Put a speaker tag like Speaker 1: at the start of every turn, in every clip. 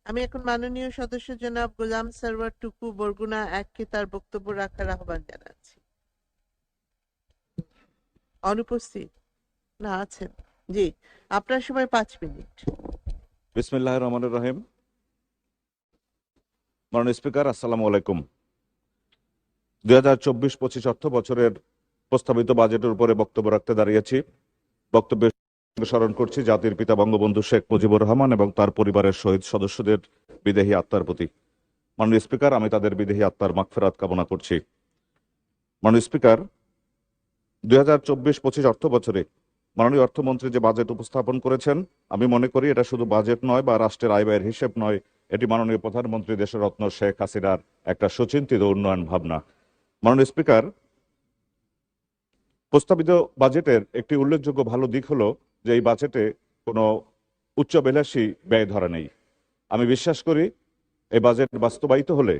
Speaker 1: আমি এখন মাননীয় সদস্য জনাব গোলাম সারওয়ার টুকু বরগুনা এককে তার বক্তব্য রাখার আহ্বান জানাচ্ছি। অনুপস্থিত না আছেন? জি, আপনার সময় 5 মিনিট।
Speaker 2: বিসমিল্লাহির রহমানির রহিম। মাননীয় স্পিকার, আসসালামু আলাইকুম। 2024-25 অর্থ বছরের প্রস্তাবিত বাজেটের উপরে বক্তব্য রাখতে দাঁড়িয়েছি। বক্তব্যে স্মরণ করছি জাতির পিতা বঙ্গবন্ধু শেখ মুজিবুর রহমান এবং তার পরিবারের শহীদ সদস্যদের বিদেহী আত্মার প্রতি। মাননীয় স্পিকার, আমি তাদের বিদেহী আত্মার মাগফিরাত কামনা করছি। মাননীয় স্পিকার, 2024-25 অর্থ বছরে মাননীয় অর্থমন্ত্রী যে বাজেট উপস্থাপন করেছেন, আমি মনে করি এটা শুধু বাজেট নয় বা রাষ্ট্রের আয় ব্যয়ের হিসেব নয়, এটি মাননীয় প্রধানমন্ত্রী দেশরত্ন শেখ হাসিনার একটা সুচিন্তিত উন্নয়ন ভাবনা। মাননীয় স্পিকার, প্রস্তাবিত বাজেটের একটি উল্লেখযোগ্য ভালো দিক হলো যে এই বাজেটে কোনো উচ্চাভিলাষী ব্যয় ধরা নেই। আমি বিশ্বাস করি এই বাজেট বাস্তবায়িত হলে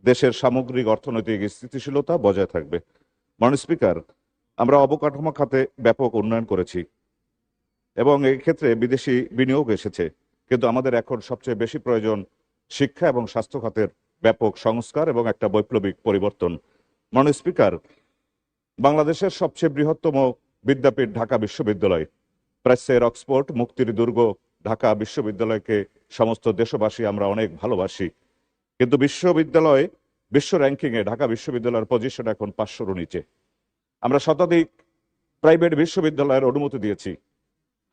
Speaker 2: দেশের সামগ্রিক অর্থনৈতিক স্থিতিশীলতা বজায় থাকবে। মাননীয় স্পিকার, আমরা অবকাঠামো খাতে ব্যাপক উন্নয়ন করেছি এবং এই ক্ষেত্রে বিদেশি বিনিয়োগ এসেছে, কিন্তু আমাদের এখন সবচেয়ে বেশি প্রয়োজন শিক্ষা এবং স্বাস্থ্য খাতের ব্যাপক সংস্কার এবং একটা বৈপ্লবিক পরিবর্তন। মাননীয় স্পিকার, বাংলাদেশের সবচেয়ে বৃহত্তম বিদ্যাপীঠ ঢাকা বিশ্ববিদ্যালয়, প্রেসের অক্সফোর্ড, মুক্তির দুর্গ ঢাকা বিশ্ববিদ্যালয়কে সমস্ত দেশবাসী আমরা অনেক ভালোবাসি, কিন্তু বিশ্ব র্যাঙ্কিংয়ে ঢাকা বিশ্ববিদ্যালয়ের পজিশন এখন 500-র নিচে। আমরা শতাধিক প্রাইভেট বিশ্ববিদ্যালয়ের অনুমতি দিয়েছি,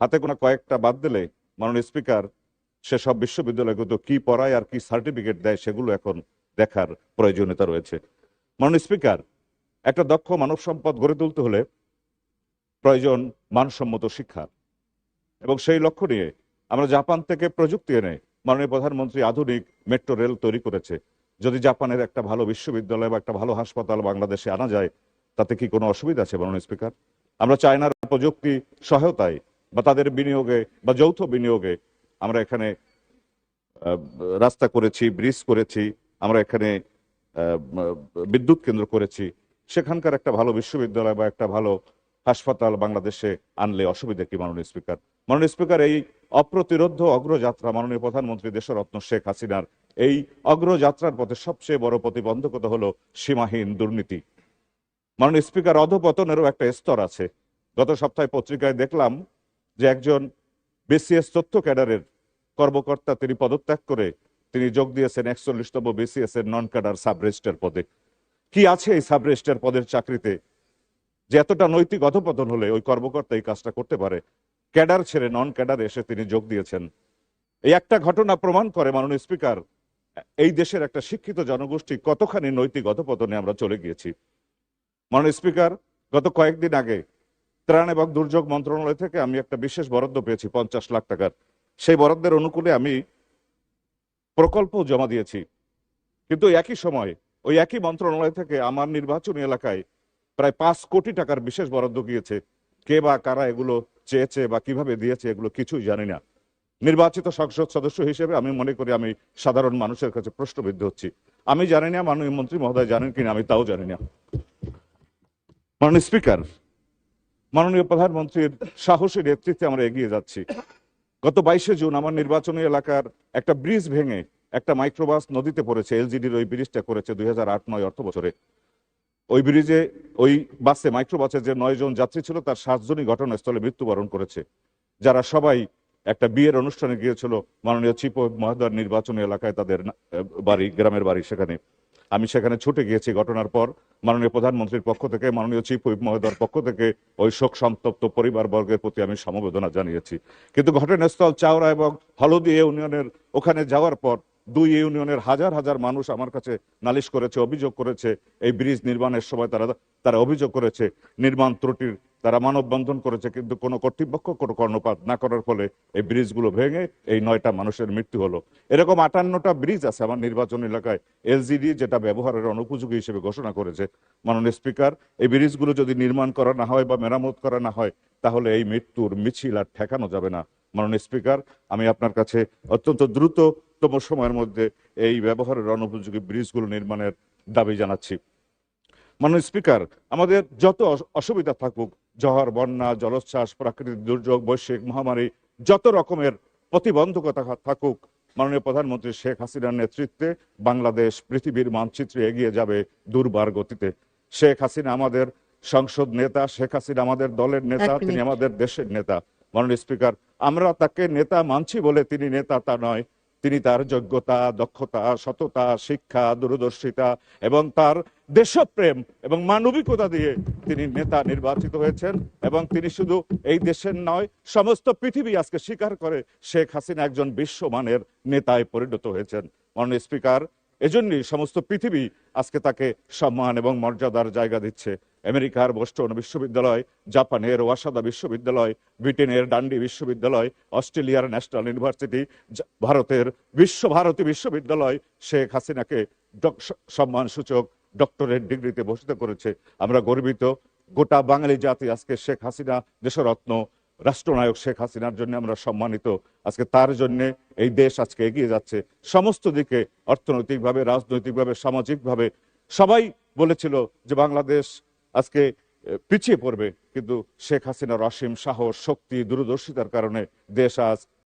Speaker 2: হাতে গোনা কয়েকটা বাদ দিলে মাননীয় স্পিকার সেসব বিশ্ববিদ্যালয়গুলো কি পড়ায় আর কি সার্টিফিকেট দেয় সেগুলো এখন দেখার প্রয়োজনীয়তা রয়েছে। মাননীয় স্পিকার, একটা দক্ষ মানব সম্পদ গড়ে তুলতে হলে প্রয়োজন মানসম্মত শিক্ষা, এবং সেই লক্ষ্য নিয়ে আমরা জাপান থেকে প্রযুক্তি এনে মাননীয় প্রধানমন্ত্রী আধুনিক মেট্রো রেল তৈরি করেছে। যদি জাপানের একটা ভালো বিশ্ববিদ্যালয় বা একটা ভালো হাসপাতাল বাংলাদেশে আনা যায়, তাতে কি কোনো অসুবিধা আছে? মাননীয় স্পিকার, আমরা চায়নার প্রযুক্তি সহায়তায় বা তাদের বিনিয়োগে বা যৌথ বিনিয়োগে আমরা এখানে রাস্তা করেছি, ব্রিজ করেছি, আমরা এখানে বিদ্যুৎ কেন্দ্র করেছি। সেখানকার একটা ভালো বিশ্ববিদ্যালয় বা একটা ভালো হাসপাতাল বাংলাদেশে আনলে অসুবিধা কি? মাননীয় স্পিকার, মাননীয় স্পিকার, এই অপ্রতিরোধ্য অগ্রযাত্রা মাননীয় প্রধানমন্ত্রী দেশরত্ন শেখ হাসিনার এই অগ্রযাত্রার পথে সবচেয়ে বড় প্রতিবন্ধকতা হলো সীমাহীন দুর্নীতি। মাননীয় স্পিকার, অধপতনেরও একটা স্তর আছে। গত সপ্তাহে পত্রিকায় দেখলাম যে একজন বিসিএস তথ্য ক্যাডারের কর্মকর্তা তিনি পদত্যাগ করে তিনি যোগ দিয়েছেন 41তম বিসিএস এর নন ক্যাডার সাব রেজিস্ট্রার পদে। কি আছে এই সাব রেজিস্ট্রার পদের চাকরিতে যে এতটা নৈতিক অধপতন হলে ওই কর্মকর্তা এই কাজটা করতে পারে? ক্যাডার ছেড়ে নন ক্যাডার এসে তিনি যোগ দিয়েছেন। এই একটা ঘটনা প্রমাণ করে মাননীয় স্পিকার, এই দেশের একটা শিক্ষিত জনগোষ্ঠী কতখানি নৈতিক অধপতনে আমরা চলে গিয়েছি। মাননীয় স্পিকার, গত কয়েকদিন আগে ত্রাণ এবং দুর্যোগ মন্ত্রণালয় থেকে আমি একটা বিশেষ বরাদ্দ পেয়েছি 50 লাখ টাকার। সেই বরাদ্দের অনুকূলে আমি প্রকল্প জমা দিয়েছি, কিন্তু একই সময় ওই একই মন্ত্রণালয় থেকে আমার নির্বাচনী এলাকায় প্রায় 5 কোটি টাকার বিশেষ বরাদ্দ গিয়েছে। কে বা কারা এগুলো চেয়েছে বা কিভাবে দিয়েছে এগুলো কিছুই জানি না। নির্বাচিত সংসদ সদস্য হিসেবে আমি মনে করি আমি সাধারণ মানুষের কাছে প্রশ্নবিদ্ধ হচ্ছি। আমি জানি না মাননীয় মন্ত্রী মহোদয় জানেন কিনা, আমি তাও জানি না। মাননীয় স্পিকার, মাননীয় প্রধানমন্ত্রীর সাহসী নেতৃত্বে আমরা এগিয়ে যাচ্ছি। গত 22শে জুন আমার নির্বাচনী এলাকার একটা ব্রিজ ভেঙে একটা মাইক্রোবাস নদীতে পড়েছে। এলজিডির ওই ব্রিজটা করেছে 2008-09 অর্থ বছরে। ওই ব্রিজে ওই বাসে মাইক্রোবাসে যে 9 জন যাত্রী ছিল তার 7 জনই ঘটনাস্থলে মৃত্যুবরণ করেছে, যারা সবাই একটা বিয়ের অনুষ্ঠানে গিয়েছিল মাননীয় চিফ মহোদয়ের নির্বাচনী এলাকায়, তাদের বাড়ি, গ্রামের বাড়ি। সেখানে আমি সেখানে ছুটে গিয়েছি ঘটনার পর। মাননীয় প্রধানমন্ত্রীর পক্ষ থেকে, মাননীয় চিফ হুইপ মহোদয়ের পক্ষ থেকে ওই শোক সন্তপ্ত পরিবার বর্গের প্রতি আমি সমবেদনা জানিয়েছি। কিন্তু ঘটনাস্থল চাওড়া এবং হলদি ইউনিয়নের ওখানে যাওয়ার পর 2 ইউনিয়নের হাজার হাজার মানুষ আমার কাছে নালিশ করেছে, অভিযোগ করেছে এই ব্রিজ নির্মাণের সময় তারা অভিযোগ করেছে নির্মাণ ত্রুটির, তারা মানববন্ধন করেছে, কিন্তু কোনো কর্তৃপক্ষ কোনো কর্ণপাত না করার ফলে এই ব্রিজগুলো ভেঙে এই 9টা মানুষের মৃত্যু হলো। এরকম 58টা ব্রিজ আছে আমার নির্বাচন এলাকায় এলজিডি যেটা ব্যবহারের অনুপযোগী হিসেবে ঘোষণা করেছে। মাননীয় স্পিকার, এই ব্রিজগুলো যদি নির্মাণ করা না হয় বা মেরামত করা না হয়, তাহলে এই মৃত্যুর মিছিল আর ঠেকানো যাবে না। মাননীয় স্পিকার, আমি আপনার কাছে অত্যন্ত দ্রুততম সময়ের মধ্যে এই ব্যবহারের অনুপযোগী ব্রিজগুলো নির্মাণের দাবি জানাচ্ছি। মাননীয় স্পিকার, আমাদের যত অসুবিধা থাকুক, ঝড়, বন্যা, জলোচ্ছ্বাস, প্রাকৃতিক দুর্যোগ, বৈশ্বিক মহামারী, যত রকমের প্রতিবন্ধকতা থাকুক, মাননীয় প্রধানমন্ত্রী শেখ হাসিনার নেতৃত্বে বাংলাদেশ পৃথিবীর মানচিত্রে এগিয়ে যাবে দুর্বার গতিতে। শেখ হাসিনা আমাদের সংসদ নেতা, শেখ হাসিনা আমাদের দলের নেতা,
Speaker 1: এক
Speaker 2: তিনি
Speaker 1: মিনিট।
Speaker 2: আমাদের দেশের নেতা। মাননীয় স্পিকার, আমরা তাকে নেতা মানছি বলে তিনি নেতা তা নয়। তিনি তার যোগ্যতা, দক্ষতা, সততা, শিক্ষা, দূরদর্শিতা এবং তার দেশপ্রেম এবং মানবিকতা দিয়ে তিনি নেতা নির্বাচিত হয়েছেন। এবং তিনি শুধু এই দেশের নয়, সমস্ত পৃথিবী আজকে স্বীকার করে শেখ হাসিনা একজন বিশ্বমানের নেতায় পরিণত হয়েছেন। মাননীয় স্পিকার, এজন্যই সমস্ত পৃথিবী আজকে তাকে সম্মান এবং মর্যাদার জায়গা দিচ্ছে। আমেরিকার বোস্টন বিশ্ববিদ্যালয়, জাপানের ওয়াসাদা বিশ্ববিদ্যালয়, ব্রিটেনের ডান্ডি বিশ্ববিদ্যালয়, অস্ট্রেলিয়ার ন্যাশনাল ইউনিভার্সিটি, ভারতের বিশ্বভারতী বিশ্ববিদ্যালয় শেখ হাসিনাকে সম্মানসূচক ডক্টরেট ডিগ্রিতে ভূষিত করেছে। আমরা গর্বিত। গোটা বাঙালি জাতি আজকে শেখ হাসিনা দেশরত্ন রাষ্ট্রনায়ক শেখ হাসিনার জন্য আমরা সম্মানিত। আজকে তার জন্য এই দেশ আজকে এগিয়ে যাচ্ছে সমস্ত দিকে, অর্থনৈতিকভাবে, রাজনৈতিকভাবে, সামাজিকভাবে। সবাই বলেছিল যে বাংলাদেশ আজকে পিছিয়ে পড়বে, কিন্তু শেখ হাসিনার অসীম সাহস, শক্তি, দূরদর্শিতার কারণে দেশ আজ